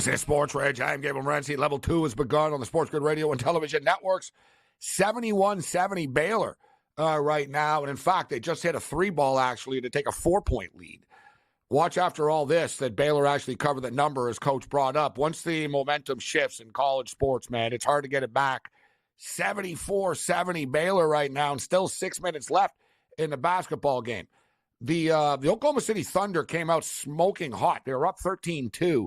This is SportsRage. I am Gabriel Morency. Level 2 has begun on the SportsGrid radio and television networks. 71-70 Baylor right now. And in fact, they just hit a 3-ball actually to take a 4-point lead. Watch after all this that Baylor actually covered that number, as Coach brought up. Once the momentum shifts in college sports, man, it's hard to get it back. 74-70 Baylor right now, and still 6 minutes left in the basketball game. The Oklahoma City Thunder came out smoking hot. They were up 13-2.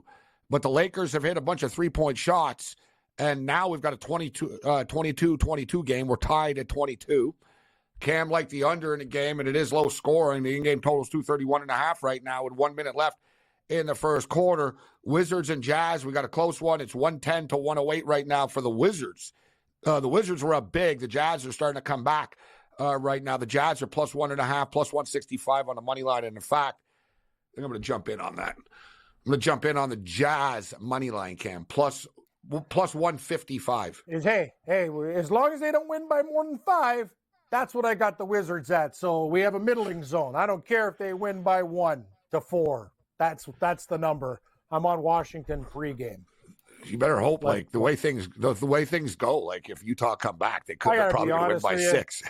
But the Lakers have hit a bunch of three-point shots, and now we've got a 22-22 game. We're tied at 22. Cam liked the under in the game, and it is low scoring. The in-game total is 231.5 right now with 1 minute left in the first quarter. Wizards and Jazz, we got a close one. It's 110-108 right now for the Wizards. The Wizards were up big. The Jazz are starting to come back right now. The Jazz are plus 1.5, plus 165 on the money line. And in fact, I think I'm going to jump in on that. I'm going to jump in on the Jazz money line, Cam, plus 155. Hey, as long as they don't win by more than 5, that's what I got the Wizards at. So we have a middling zone. I don't care if they win by 1 to 4. That's the number. I'm on Washington pregame. You better hope, like the way things go. Like if Utah come back, they could probably win by 6.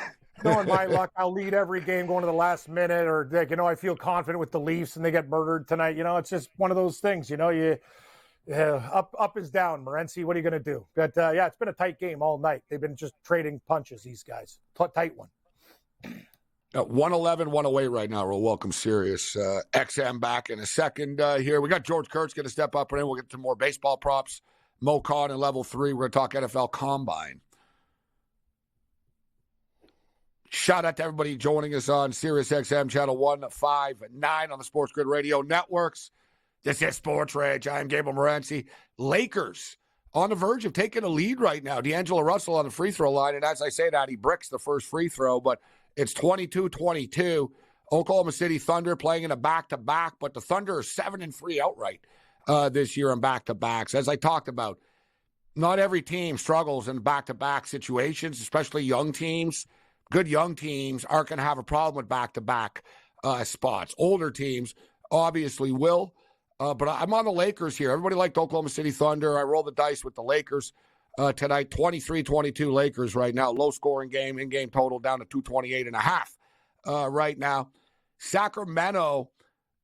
Knowing my luck, I'll lead every game going to the last minute, or I feel confident with the Leafs and they get murdered tonight. It's just one of those things. Up is down. Morency, what are you going to do? But it's been a tight game all night. They've been just trading punches. These guys, tight one. 111-108 right now. We'll welcome Sirius XM back in a second here. We got George Kurtz going to step up, and then we'll get to more baseball props. Mo Khan in level 3. We're going to talk NFL Combine. Shout out to everybody joining us on Sirius XM channel 159 on the SportsGrid radio networks. This is SportsRage. I'm Gabriel Morency. Lakers on the verge of taking a lead right now. D'Angelo Russell on the free throw line, and as I say that, he bricks the first free throw, but it's 22-22. Oklahoma City Thunder playing in a back-to-back, but the Thunder are 7-3 outright this year in back-to-backs. As I talked about, not every team struggles in back-to-back situations, especially young teams. Good young teams aren't going to have a problem with back-to-back spots. Older teams obviously will, but I'm on the Lakers here. Everybody liked Oklahoma City Thunder. I rolled the dice with the Lakers tonight. 23-22 Lakers right now. Low-scoring game, in-game total down to 228.5 right now. Sacramento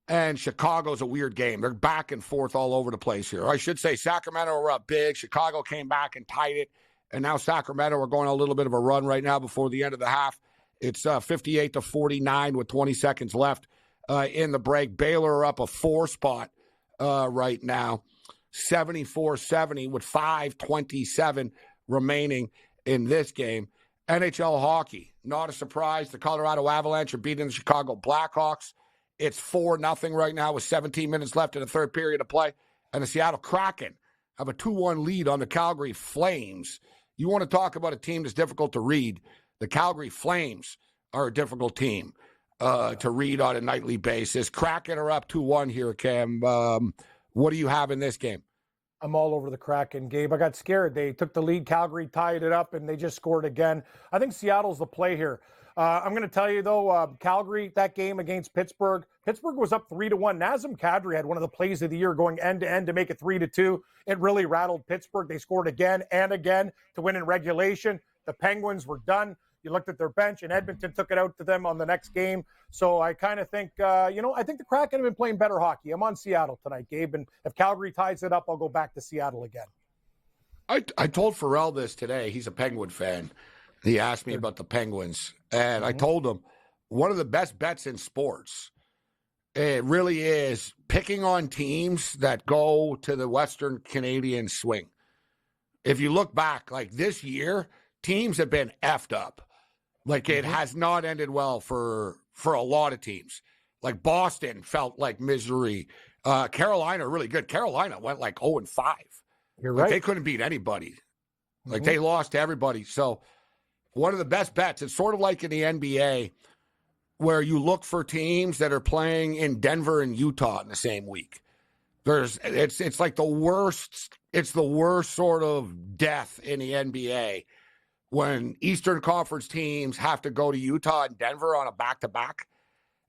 and Chicago's a weird game. They're back and forth all over the place here. I should say Sacramento were up big. Chicago came back and tied it. And now Sacramento are going on a little bit of a run right now before the end of the half. It's 58-49 with 20 seconds left in the break. Baylor are up a 4 spot right now, 74-70 with 5:27 remaining in this game. NHL hockey, not a surprise. The Colorado Avalanche are beating the Chicago Blackhawks. It's 4-0 right now with 17 minutes left in the third period of play. And the Seattle Kraken have a 2-1 lead on the Calgary Flames. You want to talk about a team that's difficult to read. The Calgary Flames are a difficult team to read on a nightly basis. Kraken are up 2-1 here, Cam. What do you have in this game? I'm all over the Kraken, Gabe. I got scared. They took the lead. Calgary tied it up, and they just scored again. I think Seattle's the play here. I'm going to tell you, though, Calgary, that game against Pittsburgh was up 3-1. Nazem Kadri had one of the plays of the year going end-to-end to make it 3-2. It really rattled Pittsburgh. They scored again and again to win in regulation. The Penguins were done. You looked at their bench, and Edmonton took it out to them on the next game. So I kind of think, I think the Kraken have been playing better hockey. I'm on Seattle tonight, Gabe, and if Calgary ties it up, I'll go back to Seattle again. I told Pharrell this today. He's a Penguin fan. He asked me about the Penguins, and I told him one of the best bets in sports, it really is picking on teams that go to the Western Canadian swing. If you look back, like this year, teams have been effed up. Like it has not ended well for a lot of teams. Like Boston felt like misery. Carolina really good. Carolina went like 0-5. You're right. Like they couldn't beat anybody. Like they lost to everybody. So one of the best bets, it's sort of like in the NBA where you look for teams that are playing in Denver and Utah in the same week. It's like the worst sort of death in the NBA when Eastern Conference teams have to go to Utah and Denver on a back-to-back,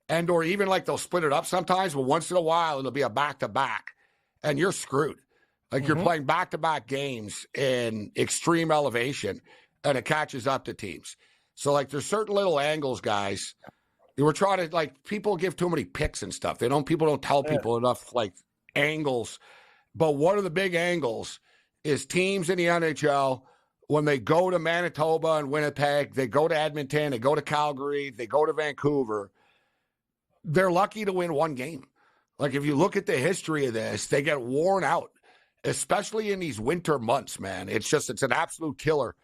and or even like they'll split it up sometimes, but once in a while it'll be a back-to-back, and you're screwed. Like you're playing back-to-back games in extreme elevation, and it catches up to teams. So, like, there's certain little angles, guys. You were trying to, like, people give too many picks and stuff. People don't tell people enough, like, angles. But one of the big angles is teams in the NHL, when they go to Manitoba and Winnipeg, they go to Edmonton, they go to Calgary, they go to Vancouver, they're lucky to win one game. Like, if you look at the history of this, they get worn out, especially in these winter months, man. It's an absolute killer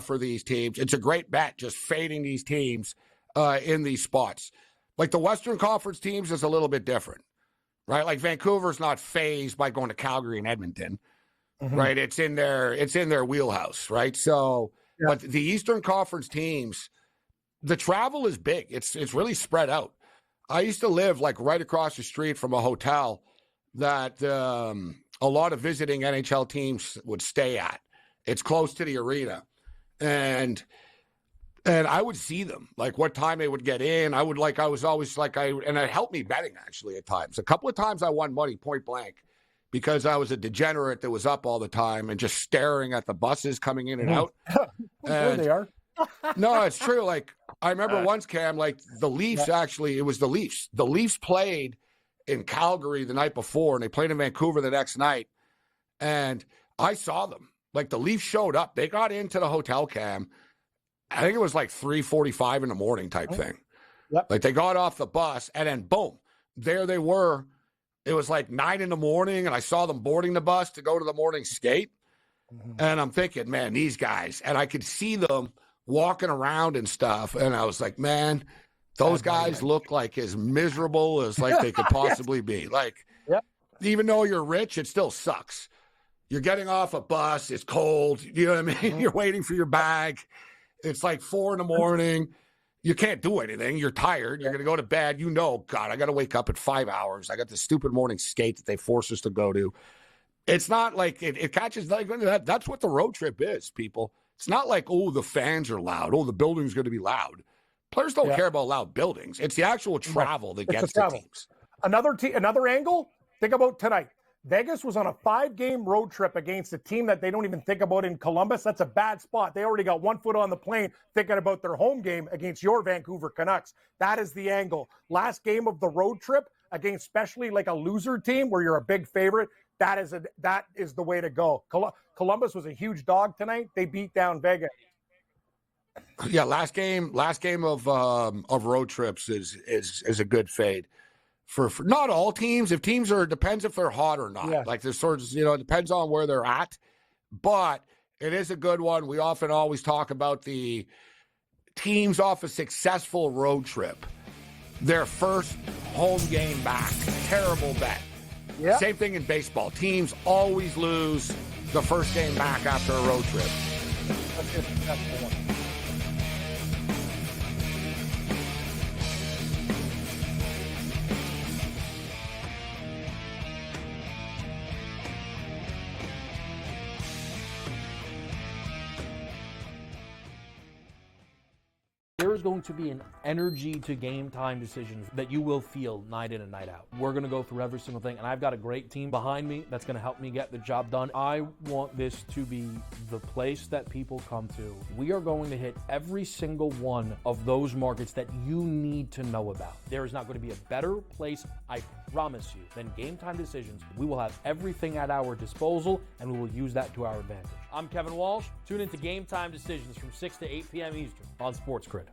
for these teams. It's a great bet just fading these teams in these spots. Like the Western Conference teams is a little bit different, right? Like Vancouver's not phased by going to Calgary and Edmonton, right? It's in their wheelhouse, right? So, but the Eastern Conference teams, the travel is big. It's really spread out. I used to live like right across the street from a hotel that a lot of visiting NHL teams would stay at. It's close to the arena. And I would see them, like what time they would get in. And it helped me betting actually at times. A couple of times I won money point blank because I was a degenerate that was up all the time and just staring at the buses coming in and out. There they are. No, it's true. Like I remember once, Cam, like the Leafs, actually, it was the Leafs. The Leafs played in Calgary the night before and they played in Vancouver the next night. And I saw them. Like the Leafs showed up. They got into the hotel, Cam. I think it was like 3:45 in the morning type thing. Yep. Like they got off the bus and then boom, there they were. It was like 9 in the morning and I saw them boarding the bus to go to the morning skate. And I'm thinking, man, these guys, and I could see them walking around and stuff. And I was like, man, those guys look like as miserable as like they could possibly be. Like, even though you're rich, it still sucks. You're getting off a bus. It's cold. You know what I mean? You're waiting for your bag. It's like 4 in the morning. You can't do anything. You're tired. You're going to go to bed. You know, God, I got to wake up in 5 hours. I got this stupid morning skate that they force us to go to. It's not like it catches like that. That's what the road trip is, people. It's not like, oh, the fans are loud. Oh, the building's going to be loud. Players don't care about loud buildings. It's the actual travel that gets the teams. Another angle, think about tonight. Vegas was on a 5-game road trip against a team that they don't even think about in Columbus. That's a bad spot. They already got 1 foot on the plane thinking about their home game against your Vancouver Canucks. That is the angle. Last game of the road trip against especially like a loser team where you're a big favorite. That is the way to go. Columbus was a huge dog tonight. They beat down Vegas. Yeah, last game of road trips is a good fade for not all teams. If teams are, it depends if they're hot or not. Like there's sort of, it depends on where they're at, but it is a good one. We often always talk about the teams off a successful road trip, their first home game back. Terrible bet. Yeah. Same thing in baseball. Teams always lose the first game back after a road trip. That's the one. There is going to be an energy to game time decisions that you will feel night in and night out. We're going to go through every single thing, and I've got a great team behind me that's going to help me get the job done. I want this to be the place that people come to. We are going to hit every single one of those markets that you need to know about. There is not going to be a better place, I promise you, than Game Time Decisions. We will have everything at our disposal, and we will use that to our advantage. I'm Kevin Walsh. Tune into Game Time Decisions from 6 to 8 p.m. Eastern on SportsGrid.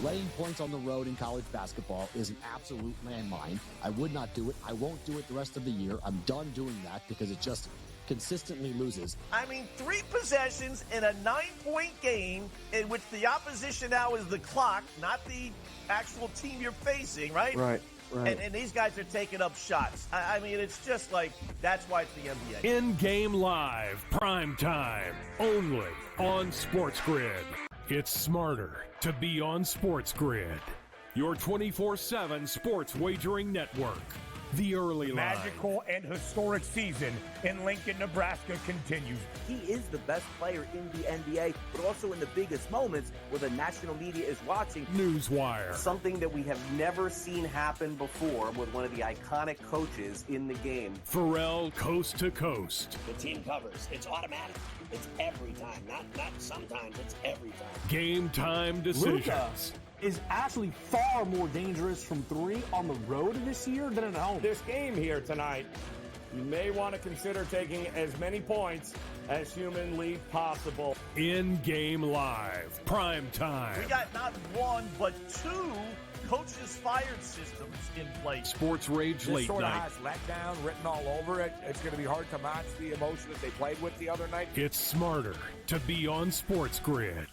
Laying points on the road in college basketball is an absolute landmine. I would not do it. I won't do it the rest of the year. I'm done doing that because it just consistently loses. I mean, 3 possessions in a 9-point game in which the opposition now is the clock, not the actual team you're facing, right? Right. And these guys are taking up shots. I mean, it's just like, that's why it's the NBA. In-game live, prime time, only on SportsGrid. It's smarter to be on SportsGrid, your 24/7 sports wagering network. The early line. Magical and historic season in Lincoln, Nebraska continues. He is the best player in the NBA, but also in the biggest moments where the national media is watching. Newswire. Something that we have never seen happen before with one of the iconic coaches in the game. Pharrell, coast to coast. The team covers. It's automatic. It's every time. Not sometimes. It's every time. Game time decisions. Luka is actually far more dangerous from 3 on the road this year than at home. This game here tonight, you may want to consider taking as many points as humanly possible. In-game live, prime time. We got not 1, but 2 coaches fired systems in place. SportsRage This late sort of night. has letdown written all over it. It's going to be hard to match the emotion that they played with the other night. It's smarter to be on SportsGrid.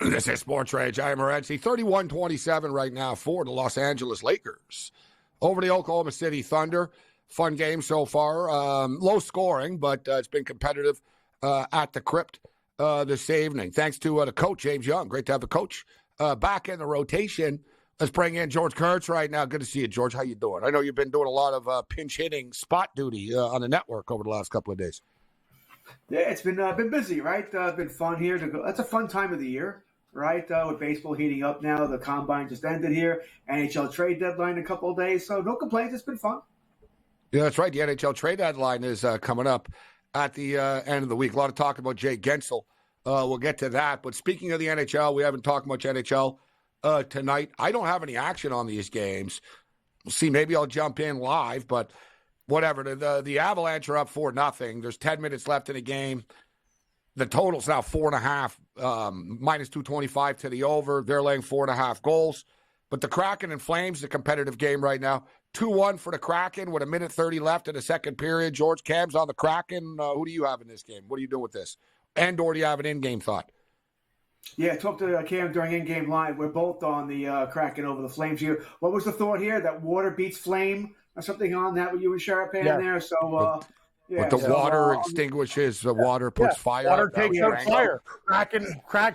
This is SportsRage. I am Morency. 31-27 right now for the Los Angeles Lakers over the Oklahoma City Thunder. Fun game so far. Low scoring, but it's been competitive at the Crypt this evening. Thanks to the coach, James Young. Great to have the coach back in the rotation. Let's bring in George Kurtz right now. Good to see you, George. How you doing? I know you've been doing a lot of pinch hitting spot duty on the network over the last couple of days. Yeah, it's been busy, right? Been fun here to go. That's a fun time of the year, right? With baseball heating up now, the combine just ended here. NHL trade deadline in a couple of days, so no complaints. It's been fun. Yeah, that's right. The NHL trade deadline is coming up at the end of the week. A lot of talk about Jay Gensel. We'll get to that. But speaking of the NHL, we haven't talked much NHL tonight. I don't have any action on these games. We'll see. Maybe I'll jump in live, but whatever. The Avalanche are up 4-0. There's 10 minutes left in the game. The total's now 4.5, minus 225 to the over. They're laying 4.5 goals. But the Kraken and Flames, the competitive game right now. 2-1 for the Kraken with 1:30 left in the second period. George, Cam's on the Kraken. Who do you have in this game? What are you doing with this? And or do you have an in-game thought? Yeah, I talked to Cam during in-game live. We're both on the Kraken over the Flames here. What was the thought here? That water beats flame or something on that with you and Sharapan there? So, But the water extinguishes the water, puts fire. Water takes out fire.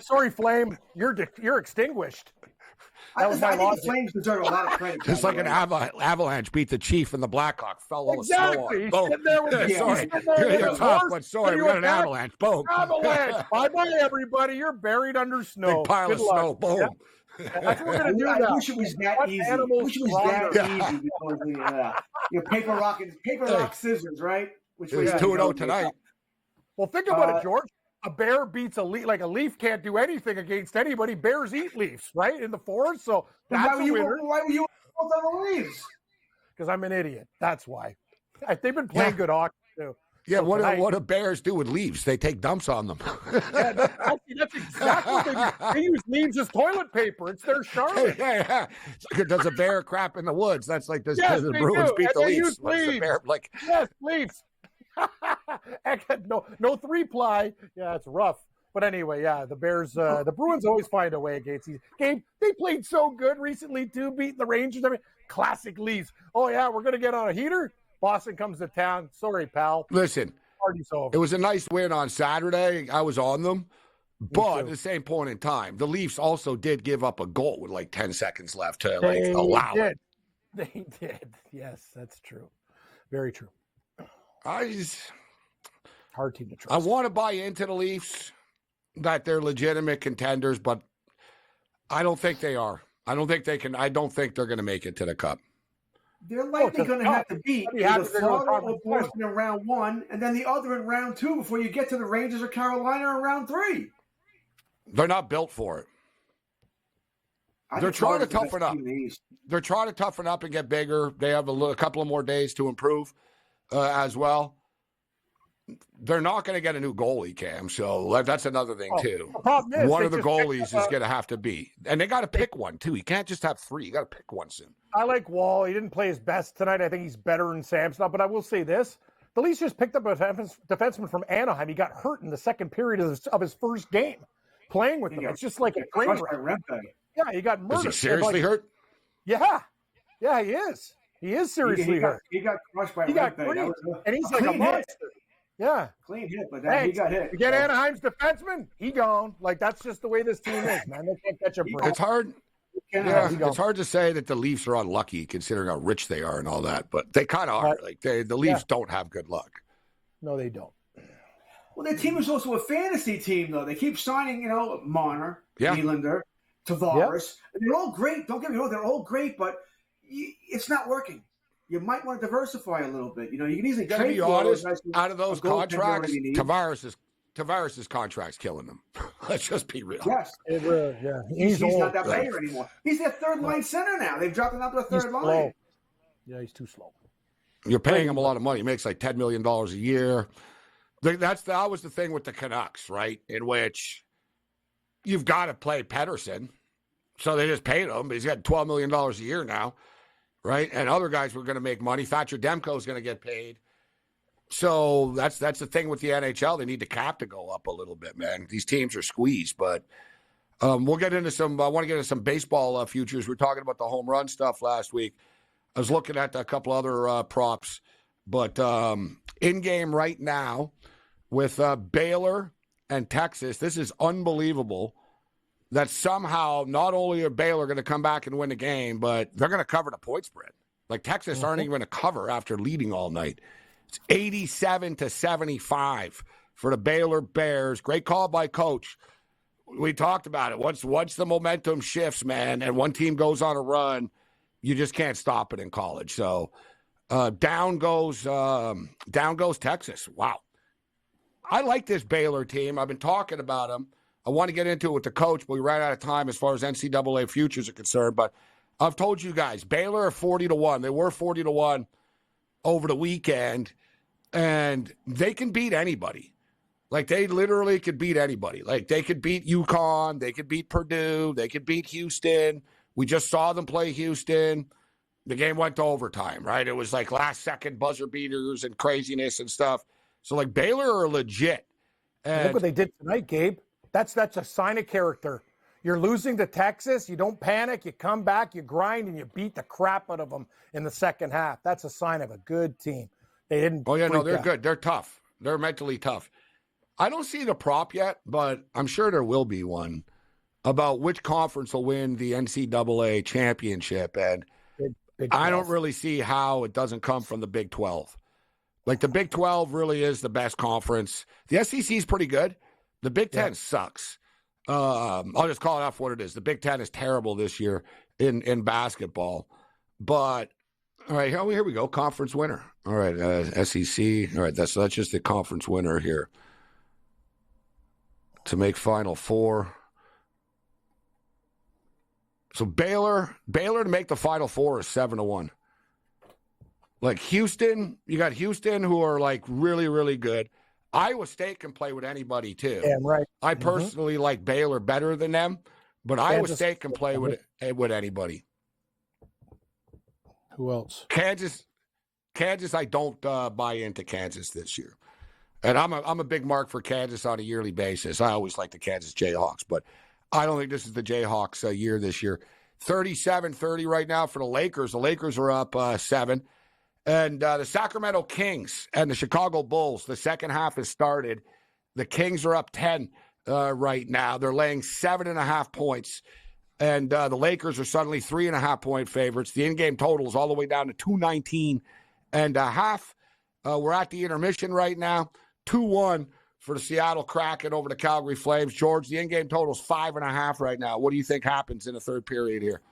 Sorry, Flame. You're extinguished. That was my logic. The Flames deserve a lot of credit. Just like an avalanche beat the Chief and the Blackhawk. Fell all the snow on. Boom. You're tough, but sorry, we got an avalanche. Boom. Avalanche. Bye-bye, everybody. You're buried under snow. Big pile of snow. Boom. Yeah. That's what we're going to do now. I wish it was that easy. I wish it was that easy because paper, rock, scissors, right? Which was 2-0 tonight. Well, think about it, George. A bear beats a leaf. Like a leaf can't do anything against anybody. Bears eat leaves, right, in the forest. So that's why were you on the leaves? Because I'm an idiot. That's why. They've been playing good hockey too. Yeah, so what do bears do with leaves? They take dumps on them. That's exactly what they use leaves as toilet paper. It's their Charlotte. Yeah. It's like, does a bear crap in the woods? That's like, does the Bruins beat the leaves? Yes, leaves. no 3-ply. Yeah, it's rough. But anyway, yeah, the Bears, the Bruins always find a way against these games. They played so good recently, too, beating the Rangers. Classic Leafs. Oh, yeah, we're going to get on a heater. Boston comes to town. Sorry, pal. Listen, party's over. It was a nice win on Saturday. I was on them. But at the same point in time, the Leafs also did give up a goal with like 10 seconds left to allow it. They did. Yes, that's true. Very true. Hard team to trust. I want to buy into the Leafs that they're legitimate contenders, but I don't think they are. I don't think they can. I don't think they're going to make it to the Cup. They're likely going to have to beat either Florida or Boston in round 1, and then the other in round 2 before you get to the Rangers or Carolina in round 3. They're not built for it. They're trying to toughen up. They're trying to toughen up and get bigger. They have a couple of more days to improve as well. They're not going to get a new goalie, Cam. So that's another thing, too. One of the goalies is going to have to be. And they got to pick one, too. You can't just have three. You got to pick one soon. I like Wall. He didn't play his best tonight. I think he's better than Samsonov. But I will say this. The Leafs just picked up a defenseman from Anaheim. He got hurt in the second period of his first game playing with them. It's just like a train wreck. Yeah, he got murdered. Is he seriously hurt? Yeah. Yeah, he is. He is seriously hurt. He got crushed by He got green, and he's like a monster. Yeah. Clean hit, but then he got hit. You get Anaheim's defenseman, he gone. Like, that's just the way this team is, man. They can't catch a break. It's hard. Yeah, it's hard to say that the Leafs are unlucky considering how rich they are and all that, but they kind of are. Like the Leafs don't have good luck. No, they don't. Well, their team is also a fantasy team, though. They keep signing, Marner, Nylander, Tavares. And they're all great. Don't get me wrong, they're all great, but it's not working. You might want to diversify a little bit. You can easily trade. To be honest, out of those contracts, Tavares' contract's killing them. Let's just be real. Yes. Yeah. He's not that player anymore. He's their third-line center now. They've dropped him out to a third line. Slow. Yeah, he's too slow. You're paying him a lot of money. He makes like $10 million a year. That was the thing with the Canucks, right? In which you've got to play Pettersson. So they just paid him. He's got $12 million a year now, right? And other guys were going to make money. Thatcher Demko's going to get paid. So that's the thing with the NHL. They need the cap to go up a little bit, man. These teams are squeezed, but we'll get into some. I want to get into some baseball futures. We were talking about the home run stuff last week. I was looking at a couple other props, but in game right now with Baylor and Texas, this is unbelievable. That somehow not only are Baylor going to come back and win the game, but they're going to cover the point spread. Like Texas aren't even going to cover after leading all night. It's 87-75 for the Baylor Bears. Great call by Coach. We talked about it. Once the momentum shifts, man, and one team goes on a run, you just can't stop it in college. So down goes Texas. Wow. I like this Baylor team. I've been talking about them. I want to get into it with the coach, but we ran out of time as far as NCAA futures are concerned. But I've told you guys, Baylor are 40-1. They were 40-1 over the weekend, and they can beat anybody. Like, they literally could beat anybody. Like, they could beat UConn. They could beat Purdue. They could beat Houston. We just saw them play Houston. The game went to overtime, right? It was like last-second buzzer beaters and craziness and stuff. So, like, Baylor are legit. And look what they did tonight, Gabe. That's a sign of character. You're losing to Texas. You don't panic. You come back, you grind, and you beat the crap out of them in the second half. That's a sign of a good team. They didn't. Oh, yeah, no, they're good. They're tough. They're mentally tough. I don't see the prop yet, but I'm sure there will be one about which conference will win the NCAA championship. And I don't really see how it doesn't come from the Big 12. Like, the Big 12 really is the best conference. The SEC is pretty good. The Big 10 sucks. I'll just call it out for what it is. The Big 10 is terrible this year in basketball. But, all right, here we go. Conference winner. All right, SEC. All right, that's just the conference winner here to make Final Four. So Baylor to make the Final Four is 7-1. Like Houston, you got Houston who are like really, really good. Iowa State can play with anybody too. Yeah, right. I personally like Baylor better than them, but Iowa State can play with anybody. Who else? Kansas. I don't buy into Kansas this year, and I'm a big mark for Kansas on a yearly basis. I always like the Kansas Jayhawks, but I don't think this is the Jayhawks year this year. 37-30 right now for the Lakers. The Lakers are up 7. And the Sacramento Kings and the Chicago Bulls, the second half has started. The Kings are up 10 right now. They're laying 7.5 points. And the Lakers are suddenly 3.5-point favorites. The in-game total is all the way down to 219.5. We're at the intermission right now. 2-1 for the Seattle Kraken over the Calgary Flames. George, the in-game total is 5.5 right now. What do you think happens in the third period here?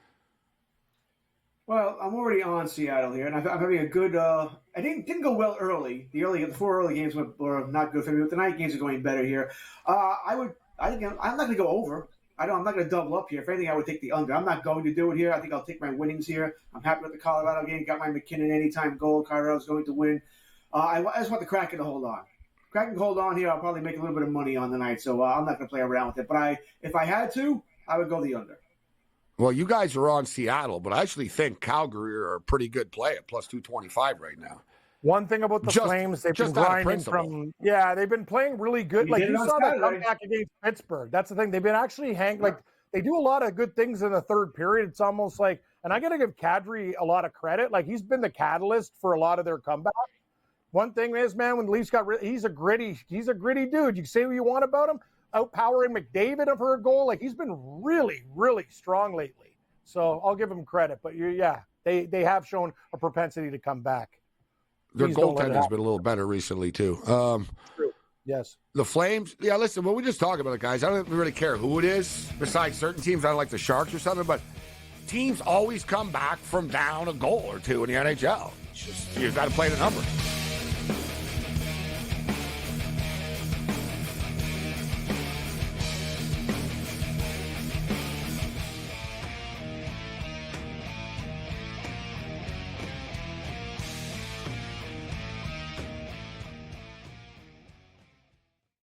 Well, I'm already on Seattle here, and I'm having a good. I didn't go well early. The 4 early games were not good for me, but the night games are going better here. I would I think I'm not going to go over. I'm not going to double up here. If anything, I would take the under. I'm not going to do it here. I think I'll take my winnings here. I'm happy with the Colorado game. Got my McKinnon anytime goal. Colorado's going to win. I just want the Kraken to hold on. Kraken can hold on here. I'll probably make a little bit of money on the night, so I'm not going to play around with it. But if I had to, I would go the under. Well, you guys are on Seattle, but I actually think Calgary are a pretty good play at plus 225 right now. One thing about the Flames, they've been grinding from – they've been playing really good. Like, you saw that comeback against Pittsburgh. That's the thing. They've been actually they do a lot of good things in the third period. It's almost like – and I got to give Kadri a lot of credit. Like, he's been the catalyst for a lot of their comeback. One thing is, man, when the Leafs he's a gritty dude. You can say what you want about him. Outpowering McDavid for a goal. Like, he's been really, really strong lately. So I'll give him credit. But, they have shown a propensity to come back. Their goaltender's been a little better recently, too. True. Yes. The Flames, listen, when we just talk about it, guys, I don't really care who it is. Besides certain teams, I don't like the Sharks or something, but teams always come back from down a goal or two in the NHL. It's just, you've got to play the numbers.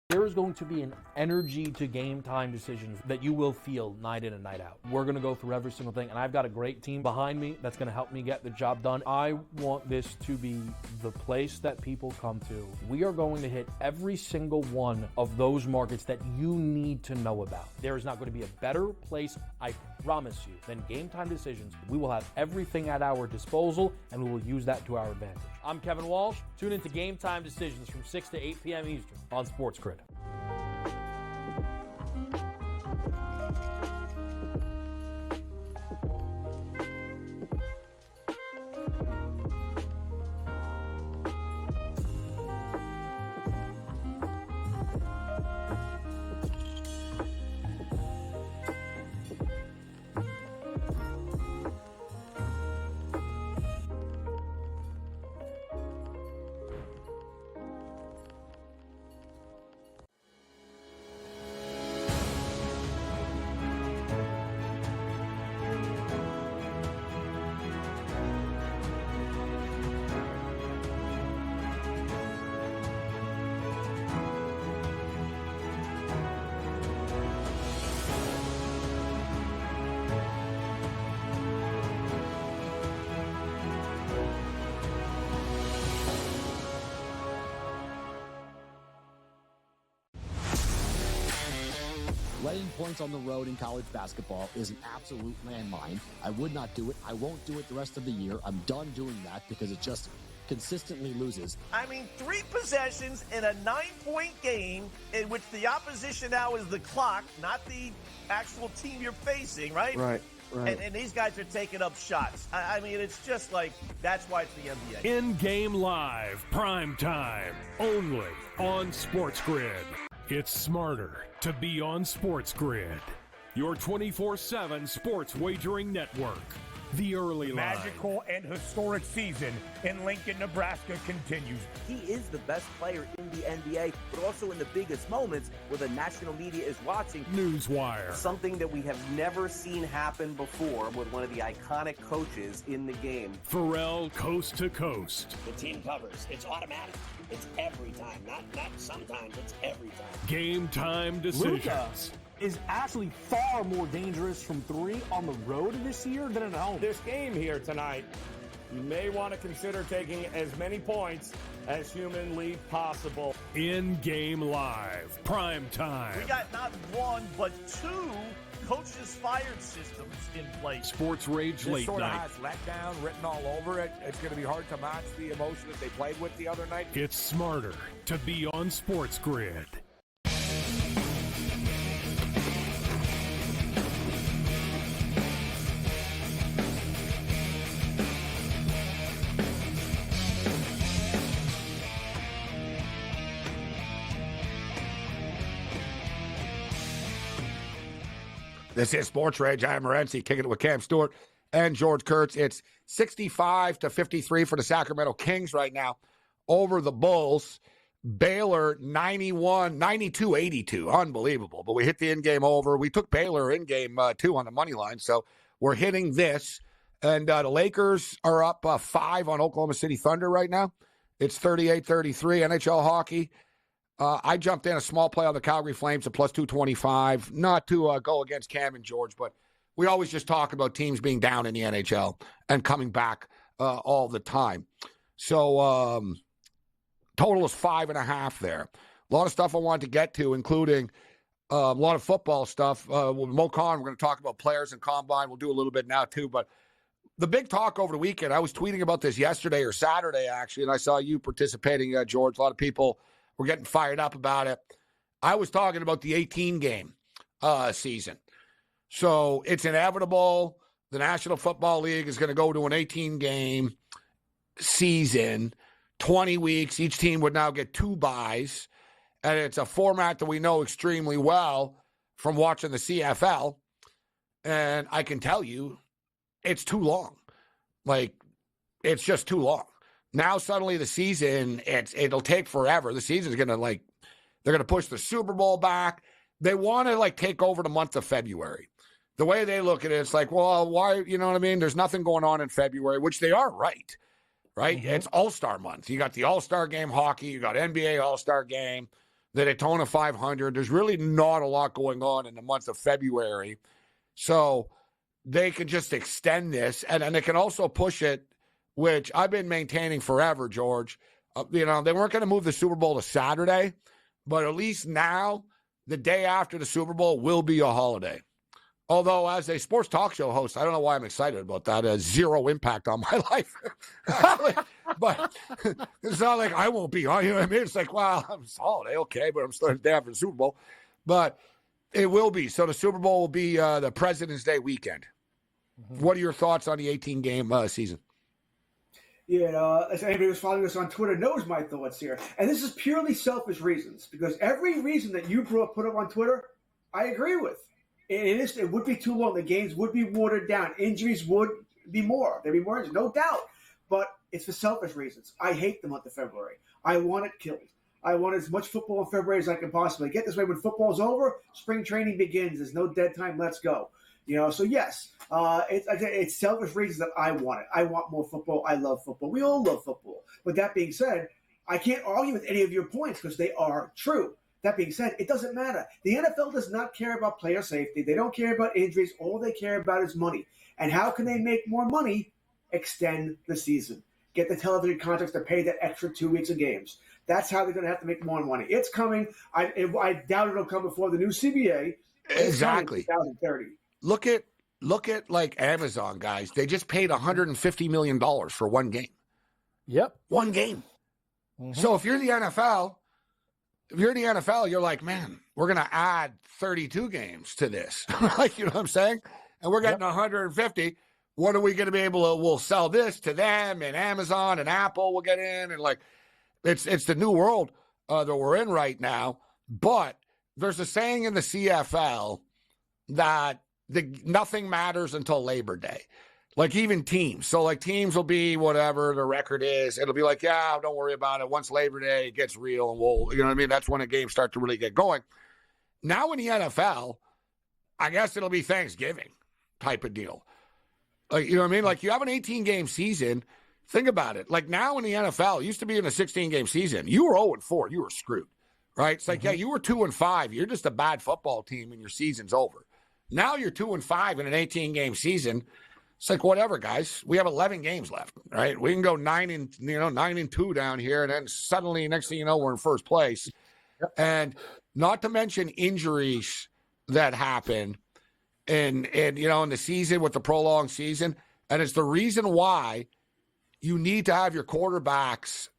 There is going to be an energy to game time decisions that you will feel night in and night out. We're going to go through every single thing, and I've got a great team behind me that's going to help me get the job done. I want this to be the place that people come to. We are going to hit every single one of those markets that you need to know about. There is not going to be a better place, I promise you, than Game Time Decisions. We will have everything at our disposal, and we will use that to our advantage. I'm Kevin Walsh. Tune into Game Time Decisions from 6 to 8 p.m. Eastern on SportsGrid. Laying points on the road in college basketball is an absolute landmine. I would not do it. I won't do it the rest of the year. I'm done doing that because it just consistently loses. I mean, 3 possessions in a 9-point game in which the opposition now is the clock, not the actual team you're facing, right? Right. And these guys are taking up shots. I mean, it's just like, that's why it's the NBA. In-game live, prime time, only on SportsGrid. It's smarter to be on SportsGrid, your 24/7 sports wagering network. The early line. Magical and historic season in Lincoln, Nebraska continues. He is the best player in the NBA, but also in the biggest moments where the national media is watching. Newswire. Something that we have never seen happen before with one of the iconic coaches in the game. Pharrell, coast to coast. The team covers. It's automatic. It's every time. Not sometimes. It's every time. Game time decisions. Luka is actually far more dangerous from 3 on the road this year than at home. This game here tonight, you may want to consider taking as many points as humanly possible. In-game live, prime time. We got not 1, but 2 coaches fired systems in place. SportsRage late sort night. of has letdown written all over it. It's going to be hard to match the emotion that they played with the other night. It's smarter to be on SportsGrid. This is SportsRage. I am Morency, kicking it with Cam Stewart and George Kurtz. It's 65-53 for the Sacramento Kings right now over the Bulls. Baylor 92-82. Unbelievable. But we hit the in-game over. We took Baylor in game 2 on the money line. So we're hitting this. And the Lakers are up 5 on Oklahoma City Thunder right now. It's 38-33. NHL hockey. I jumped in a small play on the Calgary Flames at plus 225. Not to go against Cam and George, but we always just talk about teams being down in the NHL and coming back all the time. So total is 5.5 there. A lot of stuff I wanted to get to, including a lot of football stuff. With Mo Khan, we're going to talk about players and combine. We'll do a little bit now too, but the big talk over the weekend, I was tweeting about this yesterday or Saturday, actually, and I saw you participating, George. A lot of people were getting fired up about it. I was talking about the 18-game season. So it's inevitable. The National Football League is going to go to an 18-game season, 20 weeks. Each team would now get 2 byes, and it's a format that we know extremely well from watching the CFL. And I can tell you, it's too long. Like, it's just too long. Now suddenly the season, it'll take forever. The season's going to, like, they're going to push the Super Bowl back. They want to, like, take over the month of February. The way they look at it, it's like, well, why, you know what I mean? There's nothing going on in February, which they are right? Mm-hmm. It's All-Star month. You got the All-Star game hockey. You got NBA All-Star game, the Daytona 500. There's really not a lot going on in the month of February. So they can just extend this, and they can also push it, which I've been maintaining forever, George. They weren't going to move the Super Bowl to Saturday, but at least now, the day after the Super Bowl will be a holiday. Although, as a sports talk show host, I don't know why I'm excited about that. It has zero impact on my life. But it's not like I won't be on. You know what I mean? It's like, well, it's a holiday, okay, but I'm still day after the Super Bowl. But it will be. So the Super Bowl will be the President's Day weekend. Mm-hmm. What are your thoughts on the 18-game season? Yeah, as anybody who's following us on Twitter knows my thoughts here. And this is purely selfish reasons, because every reason that you put up on Twitter, I agree with. It would be too long. The games would be watered down. Injuries would be more. There'd be more injuries, no doubt. But it's for selfish reasons. I hate the month of February. I want it killed. I want as much football in February as I can possibly get. This way, when football's over, spring training begins. There's no dead time. Let's go. So yes, it's selfish reasons that I want it. I want more football. I love football. We all love football. But that being said, I can't argue with any of your points because they are true. That being said, it doesn't matter. The NFL does not care about player safety. They don't care about injuries. All they care about is money. And how can they make more money? Extend the season. Get the television contracts to pay that extra 2 weeks of games. That's how they're going to have to make more money. It's coming. I doubt it'll come before the new CBA. Exactly. 2030. Look at like Amazon, guys. They just paid $150 million for one game. Yep. One game. Mm-hmm. So if you're the NFL, you're like, man, we're going to add 32 games to this. Like, you know what I'm saying? And we're getting 150. What are we going to be able to, we'll sell this to them, and Amazon and Apple will get in. And like, it's the new world that we're in right now. But there's a saying in the CFL that nothing matters until Labor Day. Like even teams. So like teams will be whatever the record is. It'll be like, yeah, don't worry about it. Once Labor Day, it gets real, and we'll, you know what I mean? That's when the games start to really get going. Now in the NFL, I guess it'll be Thanksgiving type of deal. Like, you know what I mean? Like you have an 18-game season. Think about it. Like now in the NFL, it used to be in a 16-game season. You were 0-4. You were screwed, right? It's like, yeah, you were 2-5. You're just a bad football team and your season's over. Now you're 2-5 in an 18-game season. It's like, whatever, guys. We have 11 games left, right? We can go 9-2 down here, and then suddenly, next thing you know, we're in first place. Yep. And not to mention injuries that happen in the season with the prolonged season. And it's the reason why you need to have your quarterbacks,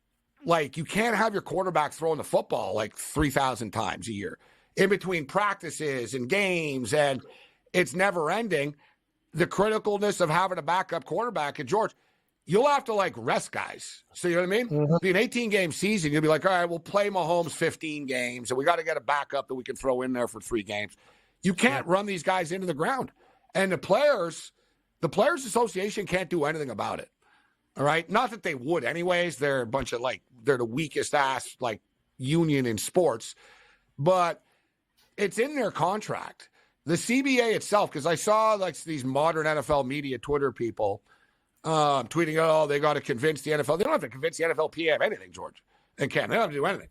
like you can't have your quarterback throwing the football like 3,000 times a year in between practices and games, and it's never ending. The criticalness of having a backup quarterback, and George, you'll have to like rest guys. So you know what I mean? Mm-hmm. Be an 18-game season. You'll be like, all right, we'll play Mahomes 15 games, and we got to get a backup that we can throw in there for 3 games. You can't run these guys into the ground. And the Players Association can't do anything about it. All right? Not that they would anyways. They're a bunch of they're the weakest ass, union in sports, but it's in their contract. The CBA itself, because I saw like these modern NFL media Twitter people tweeting, oh, they got to convince the NFL. They don't have to convince the NFLPA of anything, George and Ken. They don't have to do anything.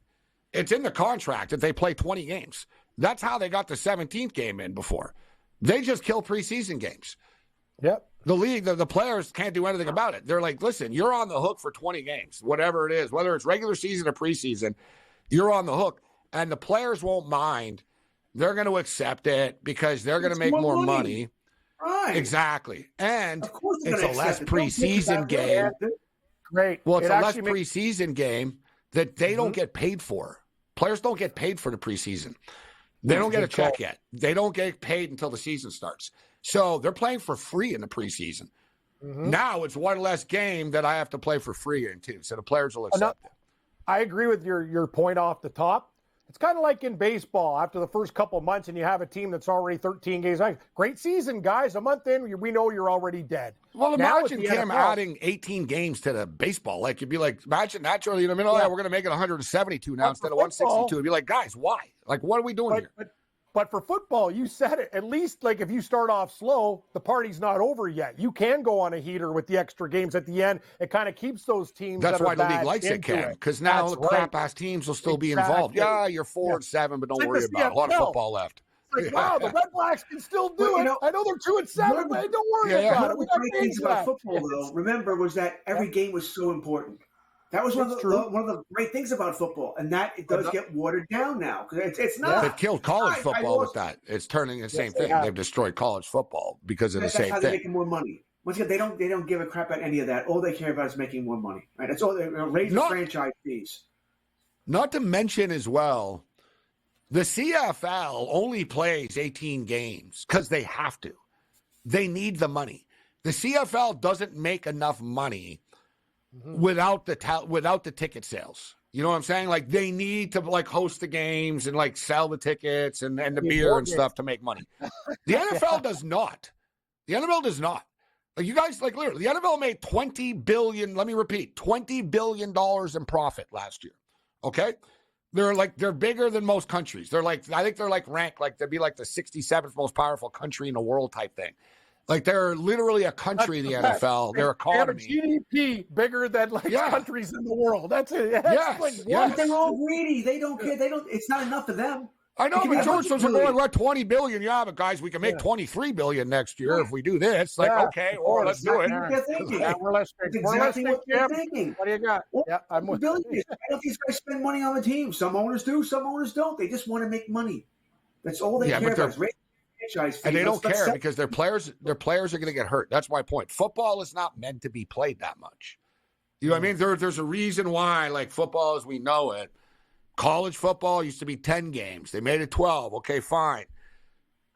It's in the contract that they play 20 games. That's how they got the 17th game in before. They just kill preseason games. Yep. The league, the players can't do anything about it. They're like, listen, you're on the hook for 20 games, whatever it is, whether it's regular season or preseason, you're on the hook. And the players won't mind. They're going to accept it because they're going to make more money. Right. Exactly. And it's a less preseason game. Great. Well, it's a less preseason game that they don't get paid for. Players don't get paid for the preseason. They don't get a check yet. They don't get paid until the season starts. So they're playing for free in the preseason. Now it's one less game that I have to play for free in too. So the players will accept it. I agree with your point off the top. It's kind of like in baseball after the first couple of months and you have a team that's already 13 games. Great season, guys. A month in, we know you're already dead. Well, imagine Kim adding 18 games to the baseball. Like, you'd be like, imagine naturally, we're going to make it 172 now instead of 162. It'd be like, guys, why? Like, what are we doing here? But for football, you said it. At least, like, if you start off slow, the party's not over yet. You can go on a heater with the extra games at the end. It kind of keeps those teams. That's why the league likes it, Ken, because now the crap-ass teams will still be involved. Yeah, you're 4-7, but don't worry about it. A lot of football left. Like, wow, the Red Blacks can still do it. I know they're 2-7, but don't worry about it. One of the great things about football, though, remember, was that every game was so important. That was one of the great things about football, and that it does get watered down now because it's not. They've killed college football with that. It's turning the same thing. They've destroyed college football because of the same thing. That's how they're making more money. Once again, they don't give a crap about any of that. All they care about is making more money. Right? That's all. They raise the franchise fees. Not to mention as well, the CFL only plays 18 games because they have to. They need the money. The CFL doesn't make enough money without the ticket sales. You know what I'm saying? Like, they need to like host the games and like sell the tickets and the beer and stuff to make money. The NFL does not. The NFL does not. Like, you guys, like, literally, the NFL made $20 billion. Let me repeat, $20 billion in profit last year. Okay, they're bigger than most countries. I think they're like ranked like they'd be like the 67th most powerful country in the world type thing. Like, they're literally a country in the NFL. Their economy. They have a GDP bigger than countries in the world. That's it. Yes. They're all greedy. They don't care. It's not enough for them. I know, but George says we're at $20 billion. Yeah, but guys, we can make $23 billion next year if we do this. Like, okay, or let's do it. We're less exactly what they're thinking. What do you got? I'm with you. I don't these guys spend money on the team. Some owners do, some owners don't. They just want to make money. That's all they care about. And they don't care because their players are going to get hurt. That's my point. Football is not meant to be played that much. You know what I mean? There's a reason why, like, football as we know it, college football used to be 10 games. They made it 12. Okay, fine.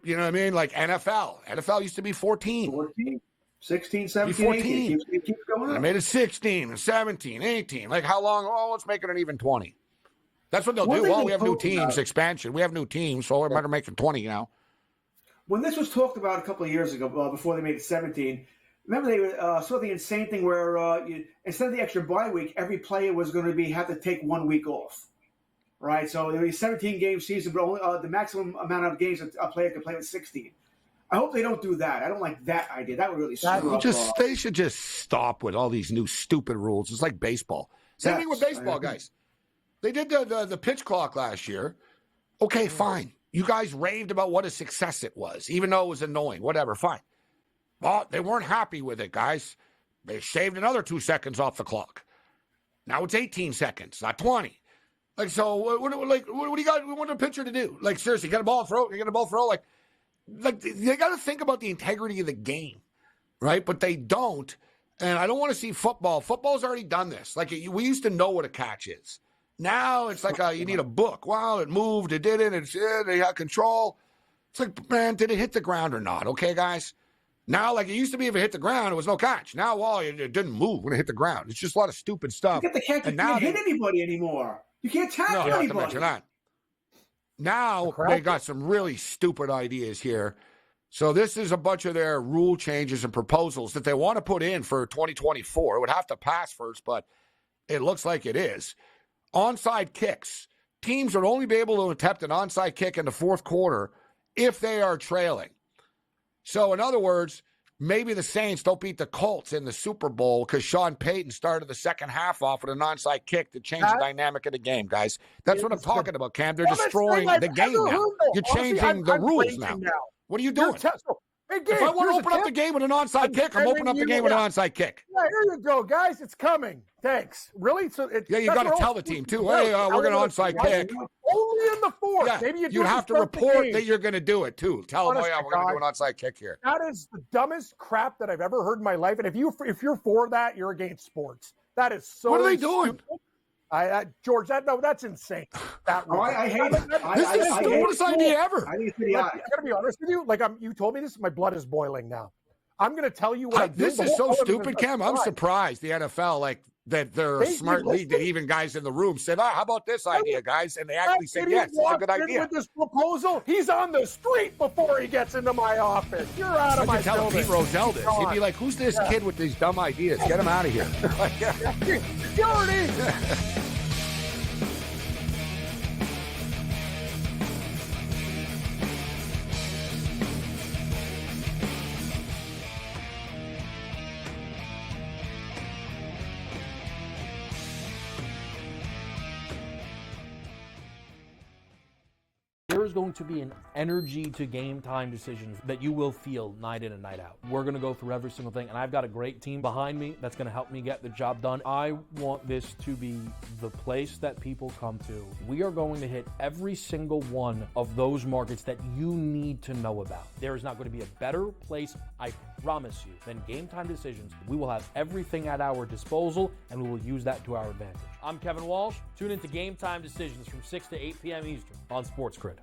You know what I mean? Like NFL. NFL used to be 14. 16, 17, 14. Keeps going up. They made it 16 and 17, 18. Like, how long? Oh, let's make it an even 20. That's what they'll do. Well, we have new teams, expansion. We have new teams, so we better make it 20 now. When this was talked about a couple of years ago, before they made it 17, remember they saw the insane thing where instead of the extra bye week, every player was going to have to take 1 week off, right? So there was a 17-game season, but only the maximum amount of games a player could play was 16. I hope they don't do that. I don't like that idea. That would really screw up. They should just stop with all these new stupid rules. It's like baseball. Same thing with baseball, guys. They did the pitch clock last year. Okay, fine. You guys raved about what a success it was, even though it was annoying. Whatever, fine. Well, they weren't happy with it, guys. They shaved another 2 seconds off the clock. Now it's 18 seconds, not 20. Like, so what do you got? We want a pitcher to do? Like, seriously, get a ball throw. You get a ball throw. Like they got to think about the integrity of the game, right? But they don't. And I don't want to see football. Football's already done this. Like, we used to know what a catch is. Now it's like you need a book. Wow, it moved, it didn't, they had control. It's like, man, did it hit the ground or not? Okay, guys. Now, like, it used to be, if it hit the ground, it was no catch. Now, it didn't move when it hit the ground. It's just a lot of stupid stuff. You get the catch, you can't hit anybody anymore. You can't tackle anybody. Not to mention that. Now they got some really stupid ideas here. So this is a bunch of their rule changes and proposals that they want to put in for 2024. It would have to pass first, but it looks like it is. Onside kicks teams would only be able to attempt an onside kick in the fourth quarter if they are trailing. So, in other words, maybe the Saints don't beat the Colts in the Super Bowl because Sean Payton started the second half off with an onside kick to change the dynamic of the game, guys. That's what I'm talking about, Cam. They're destroying the game now. You're changing the rules now. What are you doing? Hey, Gabe, if I want to open up the game with an onside kick, I'm opening up the game with an onside kick. Yeah, here you go, guys. It's coming. Thanks. Really? So you got to tell the team, too. Hey, we're going to onside kick. Only in the fourth. Yeah, maybe you have to report that you're going to do it, too. Tell them, we're going to do an onside kick here. That is the dumbest crap that I've ever heard in my life. And if you're for that, you're against sports. That is so What are they doing? Stupid. George, that's insane. I hate it. This is the stupidest idea ever. I think it's I idiotic. got to be honest with you. You told me this, my blood is boiling now. I'm going to tell you what This is so stupid, Cam. I'm surprised the NFL, that they're a smart league that even guys in the room said, how about this idea, guys? And they actually said, yes, it's a good idea. With this proposal, he's on the street before he gets into my office. You're out of my building. Pete Rozelle this. He'd be like, who's this kid with these dumb ideas? Get him out of here. Security! There is going to be an energy to game time decisions that you will feel night in and night out. We're going to go through every single thing, and I've got a great team behind me that's going to help me get the job done. I want this to be the place that people come to. We are going to hit every single one of those markets that you need to know about. There is not going to be a better place, I promise you, than Game Time Decisions. We will have everything at our disposal, and we will use that to our advantage. I'm Kevin Walsh. Tune into Game Time Decisions from 6 to 8 p.m. Eastern on SportsGrid.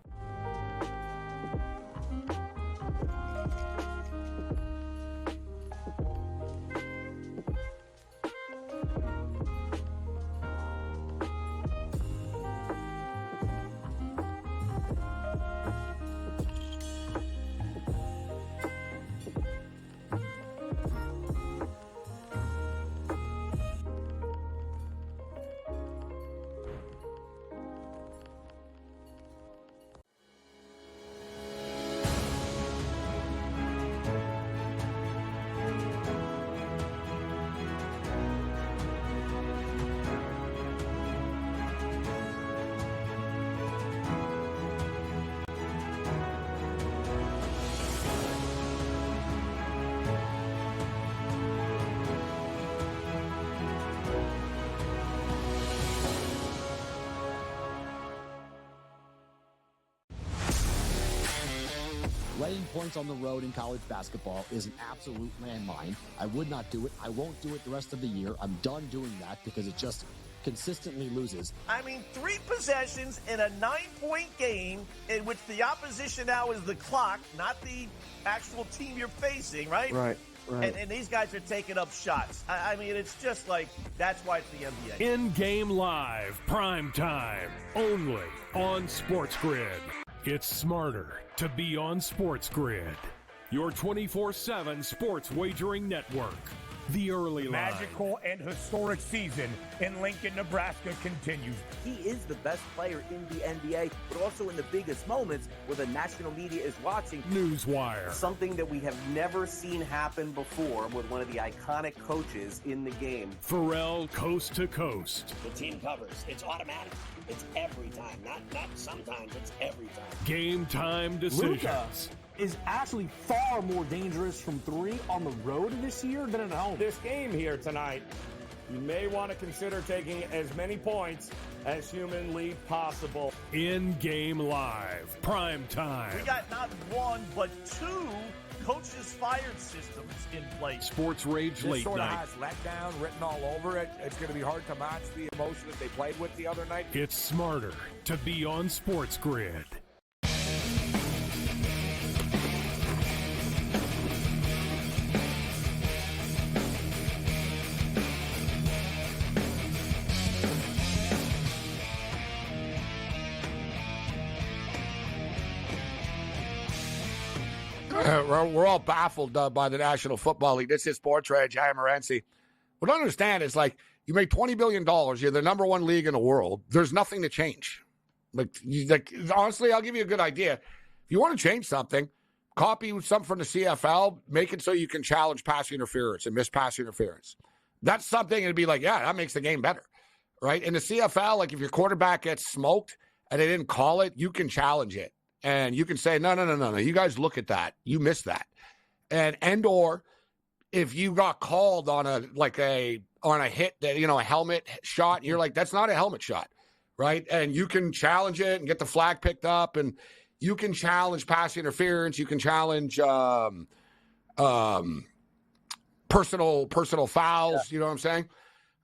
Laying points on the road in college basketball is an absolute landmine. I would not do it. I won't do it the rest of the year. I'm done doing that because it just consistently loses. 3 possessions in a 9-point game in which the opposition now is the clock, not the actual team you're facing, right? Right. And these guys are taking up shots. It's just that's why it's the NBA. In-game live, prime time, only on SportsGrid. It's smarter to be on SportsGrid, your 24/7 sports wagering network. The early line. Magical and historic season in Lincoln, Nebraska continues. He is the best player in the NBA, but also in the biggest moments where the national media is watching. Newswire. Something that we have never seen happen before with one of the iconic coaches in the game. Pharrell, coast to coast. The team covers. It's automatic. It's every time. Not sometimes. It's every time. Game time decisions. Luka is actually far more dangerous from 3 on the road this year than at home. This game here tonight, you may want to consider taking as many points as humanly possible. In-game live, prime time. We got not 1, but 2 coaches fired systems in place. SportsRage late sort of night. has letdown written all over it. It's going to be hard to match the emotion that they played with the other night. It's smarter to be on SportsGrid. We're all baffled by the National Football League. This is SportsRage. I am Morency. What I understand is you make $20 billion. You're the number 1 league in the world. There's nothing to change. Honestly, I'll give you a good idea. If you want to change something, copy something from the CFL, make it so you can challenge pass interference and miss pass interference. That's something, it'd be like, yeah, that makes the game better, right? In the CFL, like if your quarterback gets smoked and they didn't call it, you can challenge it. And you can say, no, you guys look at that. You missed that. And or if you got called on a hit that, a helmet shot, and you're like, that's not a helmet shot, right? And you can challenge it and get the flag picked up, and you can challenge pass interference. You can challenge personal fouls. You know what I'm saying?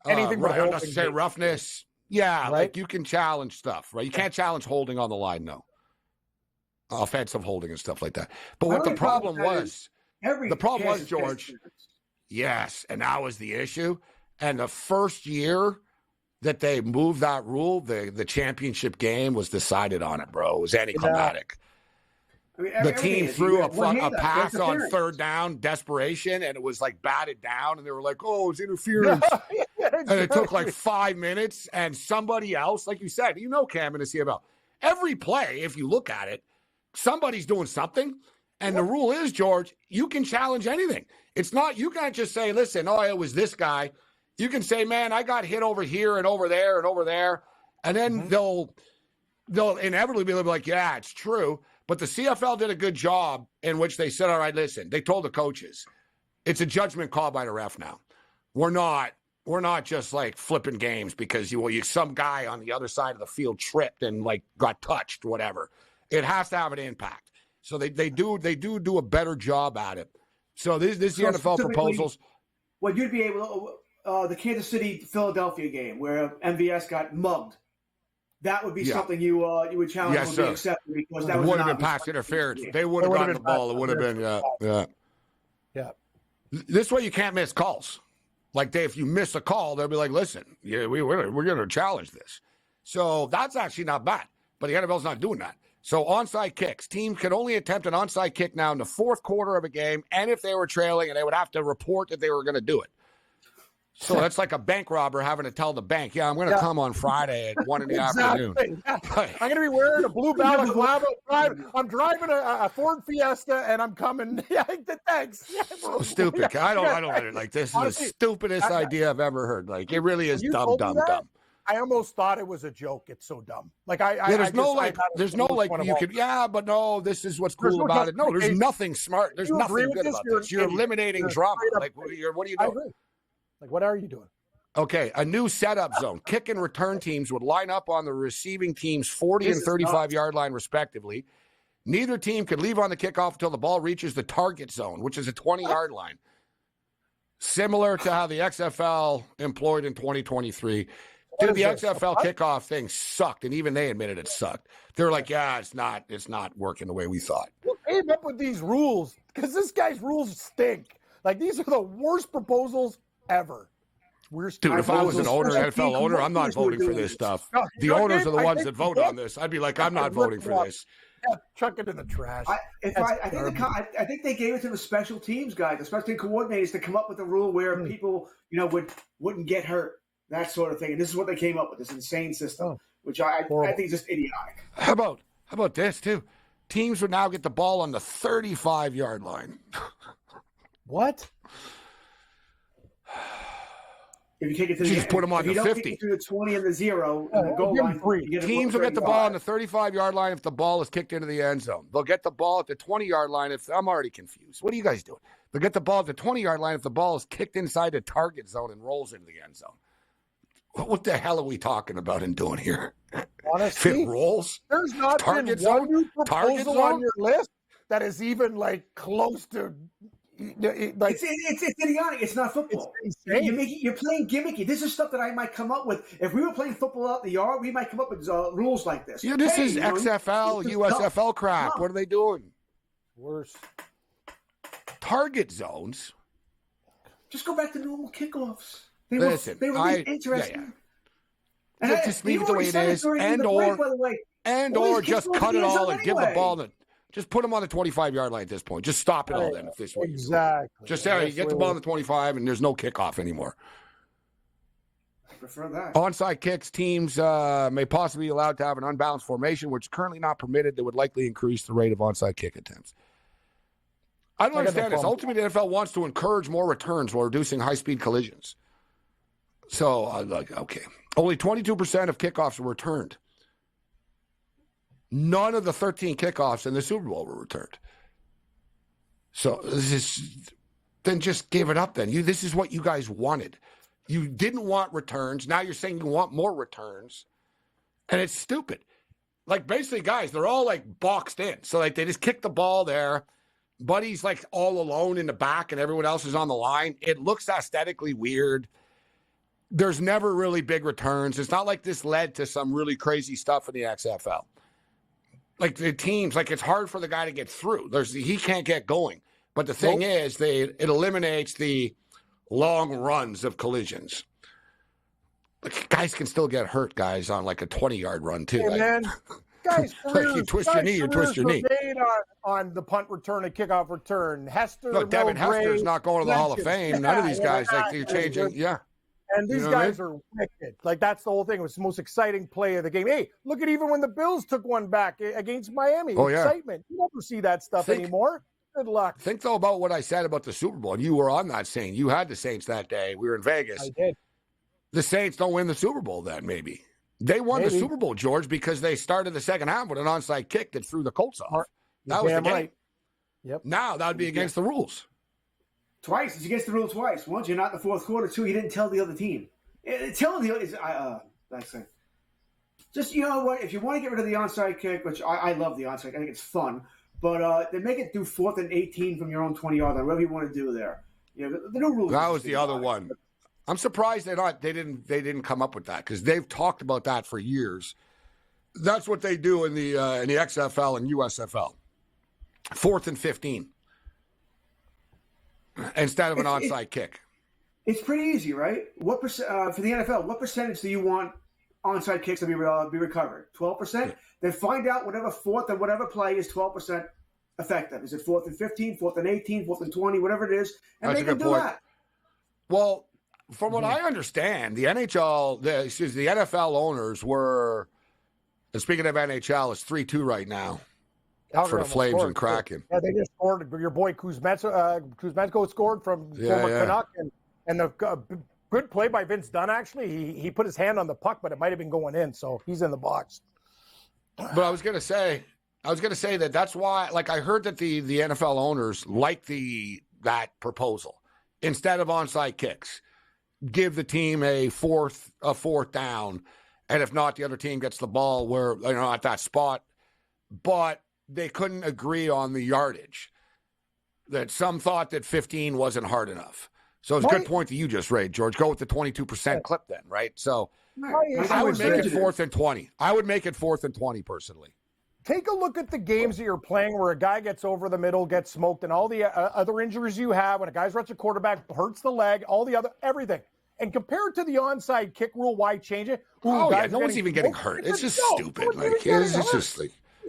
Anything but unnecessary roughness. Yeah, right? like you can challenge stuff, right? You can't challenge holding on the line, no. Offensive holding and stuff like that. But what the problem was, George, yes, and that was the issue. And the first year that they moved that rule, the championship game was decided on it, bro. It was anticlimactic. The team threw a pass on third down, desperation, and it was like batted down, and they were like, oh, it's interference. And it took like 5 minutes, and somebody else, like you said, Cam in the CFL, every play, if you look at it, somebody's doing something. And the rule is, George, you can challenge anything. It's not, you can't just say, listen, it was this guy. You can say, man, I got hit over here and over there and over there. And then they'll inevitably be like, yeah, it's true. But the CFL did a good job in which they said, all right, listen, they told the coaches, it's a judgment call by the ref now. We're not just like flipping games because some guy on the other side of the field tripped and like got touched or whatever. It has to have an impact. So they do a better job at it. So this the NFL proposals. Well, you'd be able to, the Kansas City-Philadelphia game where MVS got mugged. That would be something you would challenge. Yes, would be accepted because that would have been pass interference. They would have gotten the ball. It would have been yeah. This way you can't miss calls. Like if you miss a call, they'll be like, listen, we're going to challenge this. So that's actually not bad. But the NFL's not doing that. So onside kicks. Teams can only attempt an onside kick now in the fourth quarter of a game, and if they were trailing, and they would have to report that they were going to do it. So that's like a bank robber having to tell the bank, I'm going to come on Friday at 1 in the afternoon. I'm going to be wearing a blue balaclava. I'm driving a Ford Fiesta, and I'm coming. Thanks. So stupid. I don't get it. Like, this is the stupidest idea I've ever heard. Like, it really is dumb. I almost thought it was a joke. It's so dumb. Like there's no you could. Yeah, but no. This is what's cool about it. No, there's nothing smart. There's nothing good about this. You're eliminating drama. Like, what are you doing? I agree. Like, what are you doing? Okay, a new setup zone. Kick and return teams would line up on the receiving team's 40 and 35-yard line, respectively. Neither team could leave on the kickoff until the ball reaches the target zone, which is a 20-yard line. Similar to how the XFL employed in 2023. Dude, the XFL kickoff thing sucked, and even they admitted it sucked. They're like, yeah, it's not working the way we thought. Who came up with these rules? Because this guy's rules stink. Like, these are the worst proposals ever. Dude, if I was an owner, NFL owner, I'm not voting for this stuff. The owners are the ones that vote on this. I'd be like, I'm not voting for this. Yeah, chuck it in the trash. I think they gave it to the special teams guys, the special team coordinators, to come up with a rule where people, wouldn't get hurt. That sort of thing. And this is what they came up with, this insane system, which I think is just idiotic. How about this, too? Teams would now get the ball on the 35-yard line. What? If you take it to just put them on the 50. Take it to the 20 and the 0 and the goal line, teams will get the ball on the 35-yard line if the ball is kicked into the end zone. They'll get the ball at the 20-yard line if I'm already confused. What are you guys doing? They'll get the ball at the 20-yard line if the ball is kicked inside the target zone and rolls into the end zone. What the hell are we talking about and doing here? Honestly, if it rolls, there's not target been zone, one new target proposal zone? on your list that is even like close to. It's idiotic. It's not football. You're playing gimmicky. This is stuff that I might come up with. If we were playing football out in the yard, we might come up with rules like this. Yeah, this is XFL, USFL crap. No. What are they doing? Worse. Target zones. Just go back to normal kickoffs. They were interesting. Yeah. Just leave it the way it is, or just cut it all and give the ball. Just put them on the 25-yard line at this point. Just stop it all then. If this way, exactly. Just say, you get the ball on the 25, and there's no kickoff anymore. Prefer that. Onside kicks, teams may possibly be allowed to have an unbalanced formation, which is currently not permitted. That would likely increase the rate of onside kick attempts. I don't understand this. Ultimately, the NFL wants to encourage more returns while reducing high-speed collisions. So, okay. Only 22% of kickoffs were returned. None of the 13 kickoffs in the Super Bowl were returned. So, then just give it up then. This is what you guys wanted. You didn't want returns. Now you're saying you want more returns. And it's stupid. Like, basically, guys, they're all, like, boxed in. So, like, they just kick the ball there. Buddy's, like, all alone in the back and everyone else is on the line. It looks aesthetically weird. There's never really big returns. It's not like this led to some really crazy stuff in the XFL. Like, the teams, like, it's hard for the guy to get through. He can't get going. But the thing is, it eliminates the long runs of collisions. Like, guys can still get hurt, guys, on like a 20-yard run too. Hey, man, guys, like you twist your knee, you twist your knee. On the punt return and kickoff return, Hester. No, Devin Hester's not going to the Hall of Fame. None of these guys, like you're changing, And these guys are wicked. Like, that's the whole thing. It was the most exciting play of the game. Hey, look at even when the Bills took one back against Miami. Oh, excitement. You never see that stuff anymore. Good luck. Think, though, about what I said about the Super Bowl. You were on that Saints. You had the Saints that day. We were in Vegas. I did. The Saints don't win the Super Bowl then, maybe. They won the Super Bowl, George, because they started the second half with an onside kick that threw the Colts off. That was the game. Right. Yep. Now, that would be against the rules. Twice. It's against the rules twice. Once, you're not in the fourth quarter. Two, you didn't tell the other team. Telling the other that's it. Just, you know what, if you want to get rid of the onside kick, which I love the onside, I think it's fun, but then make it do 4th and 18 from your own 20-yard line, whatever you want to do there. You know, the new rules. That was the other one. I'm surprised they didn't come up with that because they've talked about that for years. That's what they do in the XFL and USFL. 4th and 15 instead of an onside kick. It's pretty easy, right? What for the NFL? What percentage do you want onside kicks to be recovered? 12%. Then find out whatever 4th and whatever play is 12% effective. Is it 4th and 15, 4th and 18, 4th and 20, whatever it is, and That's they can do that. Well, from what I understand, the NFL owners were. And speaking of NHL, it's 3-2 right now for the Flames and Kraken. Yeah, they just scored. Your boy Kuzmenko scored from former Canuck, and the good play by Vince Dunn. Actually, he put his hand on the puck, but it might have been going in, so he's in the box. But I was going to say that that's why. Like, I heard that the NFL owners like that proposal instead of onside kicks. Give the team a fourth down, and if not, the other team gets the ball where at that spot. But they couldn't agree on the yardage. That some thought that 15 wasn't hard enough. So it's a good point that you just raised, George. Go with the 22% clip then, right? So I would make it 4th and 20. I would make it 4th and 20 personally. Take a look at the games that you're playing where a guy gets over the middle, gets smoked, and all the other injuries you have when a guy's runs a quarterback, hurts the leg, everything. And compare it to the onside kick rule. Why change it? No one's even getting hurt. It's just stupid.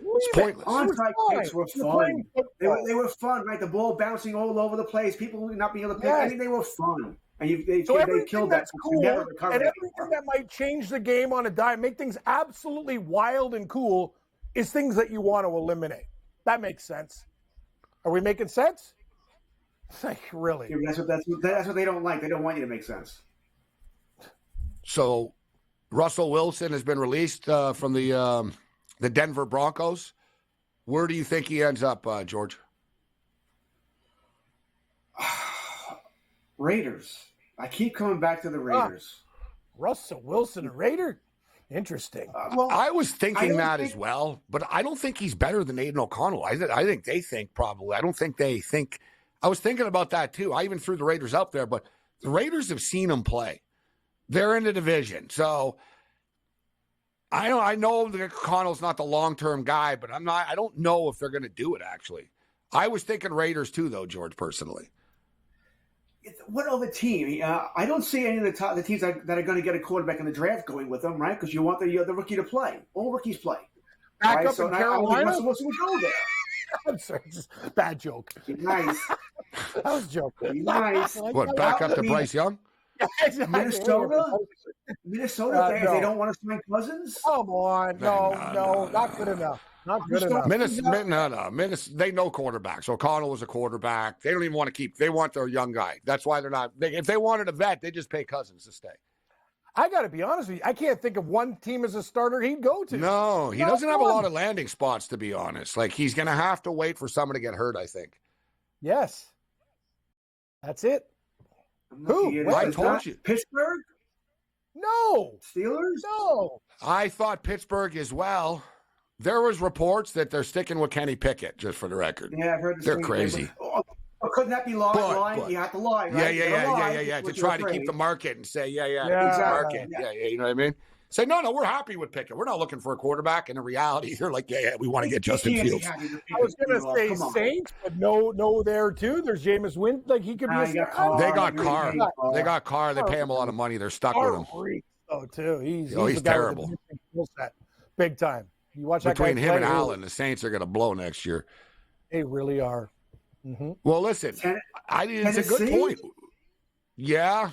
It's pointless. Onside kicks were fun. They were fun, right? The ball bouncing all over the place, people not being able to pick. I mean, they were fun. And they killed that. Cool, and everything that might change the game on a dime, make things absolutely wild and cool, is things that you want to eliminate. That makes sense. Are we making sense? Like, really? Yeah, that's what they don't like. They don't want you to make sense. So, Russell Wilson has been released from the Denver Broncos. Where do you think he ends up, George? Raiders. I keep coming back to the Raiders. Russell Wilson, a Raider? Interesting. I was thinking that as well, but I don't think he's better than Aiden O'Connell. I think they think probably. I don't think they think. I was thinking about that too. I even threw the Raiders up there, but the Raiders have seen him play. They're in the division, so I know that O'Connell's not the long-term guy, but I don't know if they're going to do it. Actually, I was thinking Raiders too, though, George, personally. What other team? I don't see any of the teams that are going to get a quarterback in the draft going with them, right? Because you want the rookie to play. All rookies play. Back up in Carolina? Russell Wilson would go there. I'm sorry, just bad joke. Nice. I was joking. Nice. What, back up to Bryce Young? Minnesota? Minnesota fans, no. they don't want to sign Cousins? Come on. No, not good enough. Not good enough. Minnesota, they know quarterbacks. O'Connell was a quarterback. They don't even want to keep. They want their young guy. That's why they're not. If they wanted a vet, they just pay Cousins to stay. I got to be honest with you. I can't think of one team as a starter he'd go to. No, he doesn't have a lot of landing spots, to be honest. Like, he's going to have to wait for someone to get hurt, I think. Yes. That's it. Who? I told you. Pittsburgh? No. Steelers? No. I thought Pittsburgh as well. There was reports that they're sticking with Kenny Pickett, just for the record. Yeah, I've heard the They're crazy. But couldn't that be lying? You have to lie, right? Yeah. To try to keep the market and say, exactly. Market. Yeah, you know what I mean? Say, no, we're happy with Pickett. We're not looking for a quarterback. And in reality, they're like, we want to get Justin Fields. I was going to say Saints, but no there too. There's Jameis Winston. Like, he could be They got Carr. They got Carr. They pay him a lot of money. They're stuck with him. Oh, too. He's terrible. Big time. You watch that Between guy him play, and Allen, the Saints are going to blow next year. They really are. Mm-hmm. Well, listen, it's a good point. Yeah.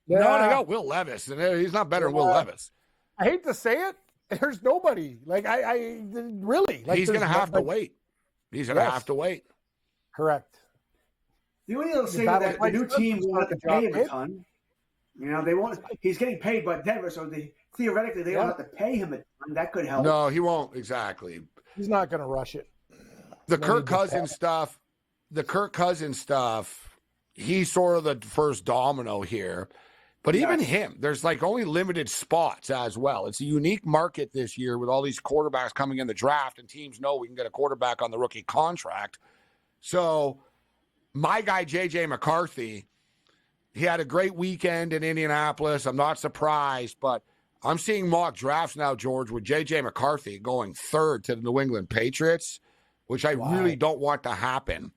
No, they got Will Levis, and he's not better than Will Levis. I hate to say it. There's nobody. Like, I really. Like, he's going to have to wait. He's going to have to wait. Correct. The only other thing that the new team won't have to pay him a ton. You know, they won't. He's getting paid by Denver, so theoretically they don't have to pay him a ton. That could help. No, he won't. Exactly. He's not going to rush it. The Kirk Cousins stuff. He's sort of the first domino here. But even him, there's like only limited spots as well. It's a unique market this year with all these quarterbacks coming in the draft, and teams know we can get a quarterback on the rookie contract. So my guy, J.J. McCarthy, he had a great weekend in Indianapolis. I'm not surprised, but I'm seeing mock drafts now, George, with J.J. McCarthy going third to the New England Patriots, which I really don't want to happen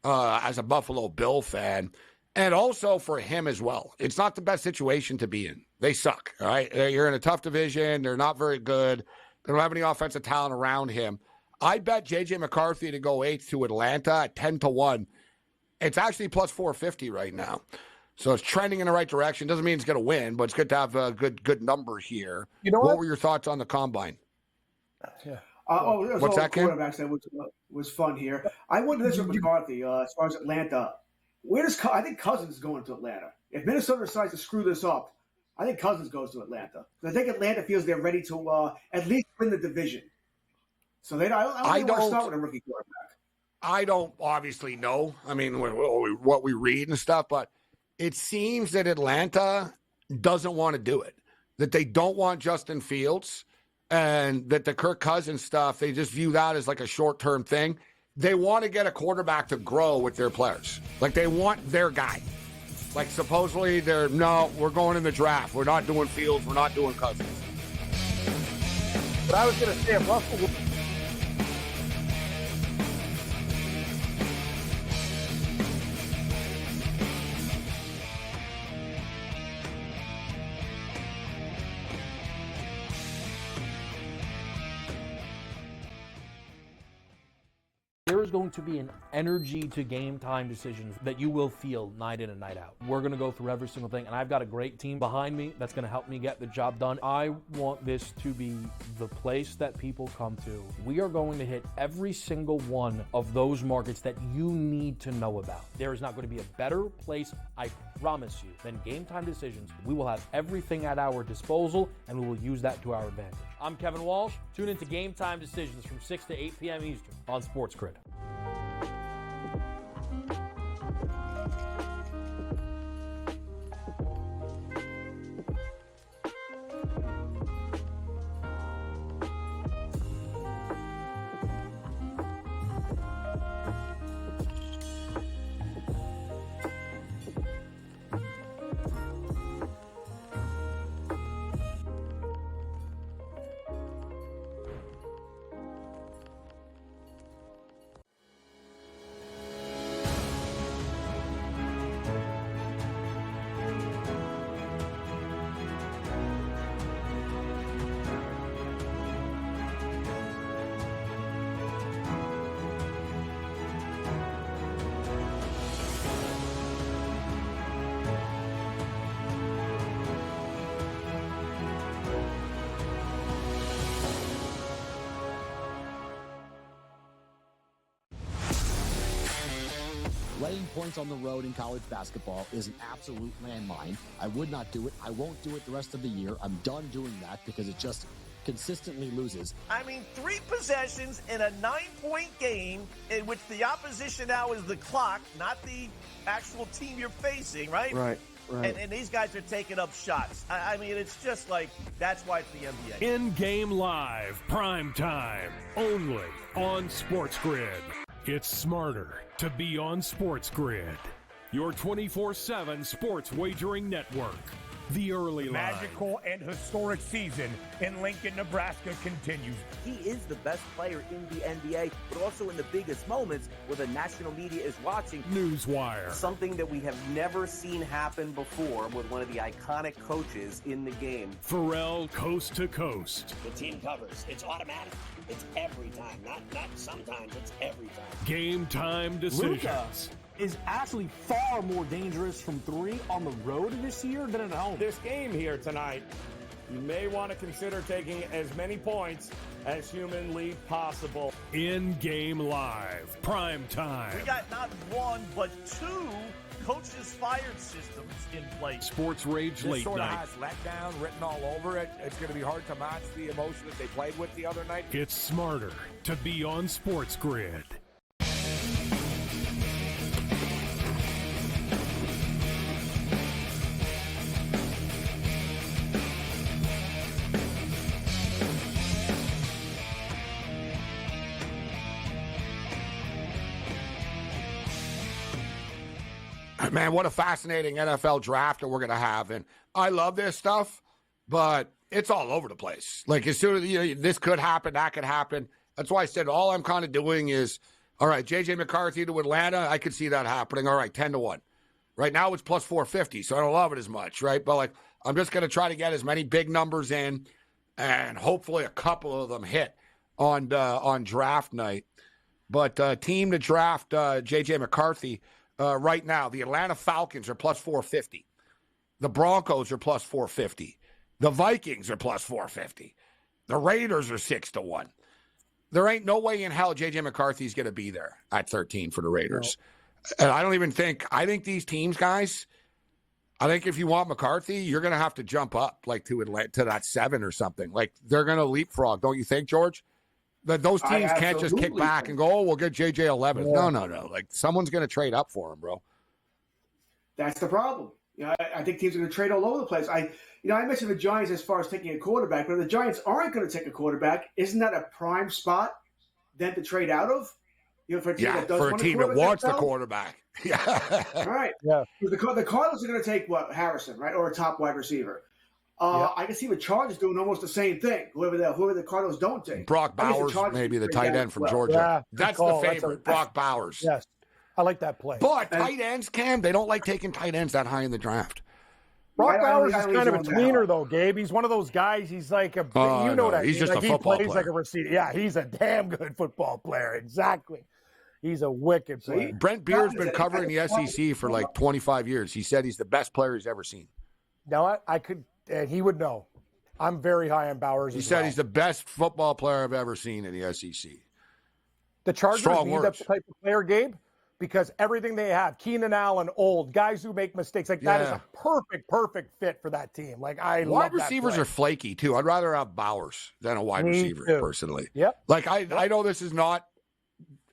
as a Buffalo Bill fan. And also for him as well. It's not the best situation to be in. They suck, all right? You're in a tough division. They're not very good. They don't have any offensive talent around him. I bet J.J. McCarthy to go 8th to Atlanta at 10-1. It's actually plus 450 right now. So it's trending in the right direction. Doesn't mean it's going to win, but it's good to have a good number here. You know what were your thoughts on the combine? Yeah. What's that, Ken? Quarterbacks that was fun here. I wonder this with McCarthy as far as Atlanta. I think Cousins is going to Atlanta. If Minnesota decides to screw this up, I think Cousins goes to Atlanta. I think Atlanta feels they're ready to at least win the division. So I don't want to start with a rookie quarterback. I don't obviously know. I mean, what we read and stuff, but it seems that Atlanta doesn't want to do it, that they don't want Justin Fields, and that the Kirk Cousins stuff, they just view that as like a short-term thing. They want to get a quarterback to grow with their players. Like, they want their guy. Like, supposedly we're going in the draft. We're not doing Fields. We're not doing Cousins. But I was going to say, if Russell... There is going to be an energy to game time decisions that you will feel night in and night out. We're going to go through every single thing, and I've got a great team behind me that's going to help me get the job done. I want this to be the place that people come to. We are going to hit every single one of those markets that you need to know about. There is not going to be a better place, I promise you, than Game Time Decisions. We will have everything at our disposal, and we will use that to our advantage. I'm Kevin Walsh. Tune into Game Time Decisions from 6 to 8 p.m. Eastern on SportsGrid. Laying points on the road in college basketball is an absolute landmine. I would not do it. I won't do it the rest of the year. I'm done doing that because it just consistently loses. I mean, 3 possessions in a 9-point game in which the opposition now is the clock, not the actual team you're facing, right? Right. And these guys are taking up shots. I mean, it's just like, that's why it's the NBA. In-game live, prime time, only on SportsGrid. It's smarter to be on SportsGrid, your 24/7 sports wagering network. The early line. Magical and historic season in Lincoln, Nebraska continues. He is the best player in the NBA, but also in the biggest moments where the national media is watching. Newswire. Something that we have never seen happen before with one of the iconic coaches in the game. Pharrell coast to coast. The team covers. It's automatic. It's every time. Not sometimes. It's every time. Game time decisions. Luka is actually far more dangerous from 3 on the road this year than at home. This game here tonight, you may want to consider taking as many points as humanly possible. In-game live, prime time. We got not 1, but 2 coaches fired systems in place. SportsRage late sort night. of has letdown written all over it. It's going to be hard to match the emotion that they played with the other night. It's smarter to be on SportsGrid. Man, what a fascinating NFL draft that we're going to have. And I love this stuff, but it's all over the place. Like, as soon as this could happen, that could happen. That's why I said all I'm kind of doing is, all right, J.J. McCarthy to Atlanta, I could see that happening. All right, 10-1. Right now it's plus 450, so I don't love it as much, right? But, like, I'm just going to try to get as many big numbers in, and hopefully a couple of them hit on draft night. But team to draft J.J. McCarthy, right now, the Atlanta Falcons are plus 450. The Broncos are plus 450. The Vikings are plus 450. The Raiders are 6-1. There ain't no way in hell J.J. McCarthy's going to be there at 13 for the Raiders. No. And I think these teams, guys, I think if you want McCarthy, you're going to have to jump up like to that 7 or something. Like, they're going to leapfrog. Don't you think, George? Those teams can't just kick back and go, oh, we'll get JJ 11. Yeah. No. Like, someone's going to trade up for him, bro. That's the problem. I think teams are going to trade all over the place. I mentioned the Giants as far as taking a quarterback, but if the Giants aren't going to take a quarterback, isn't that a prime spot then to trade out of? For a team that wants the quarterback. Yeah. All right. Yeah. The Cardinals are going to take Harrison, right, or a top wide receiver. I can see the Chargers doing almost the same thing. Whoever the Cardinals don't take. Brock Bowers, maybe the tight end from Georgia. Yeah, that's the favorite, Brock Bowers. Yes, I like that play. But tight ends, Cam, they don't like taking tight ends that high in the draft. Brock Bowers is kind of a tweener, though, Gabe. He's one of those guys. He's like that. He's just a football player. He plays like a receiver. Yeah, he's a damn good football player. Exactly. He's a wicked player. Brent Beard's been covering the SEC for like 25 years. He said he's the best player he's ever seen. No, I could. And he would know. I'm very high on Bowers. He said he's the best football player I've ever seen in the SEC. The Chargers need that type of player, Gabe, because everything they have, Keenan Allen, old guys who make mistakes, that is a perfect fit for that team. Like, I love wide receivers are flaky too. I'd rather have Bowers than a wide receiver personally. Yep. Like I know this is not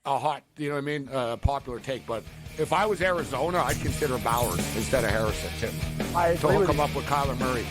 a hot, popular take, but if I was Arizona, I'd consider Bowers instead of Harrison too. I agree with him up with Kyler Murray.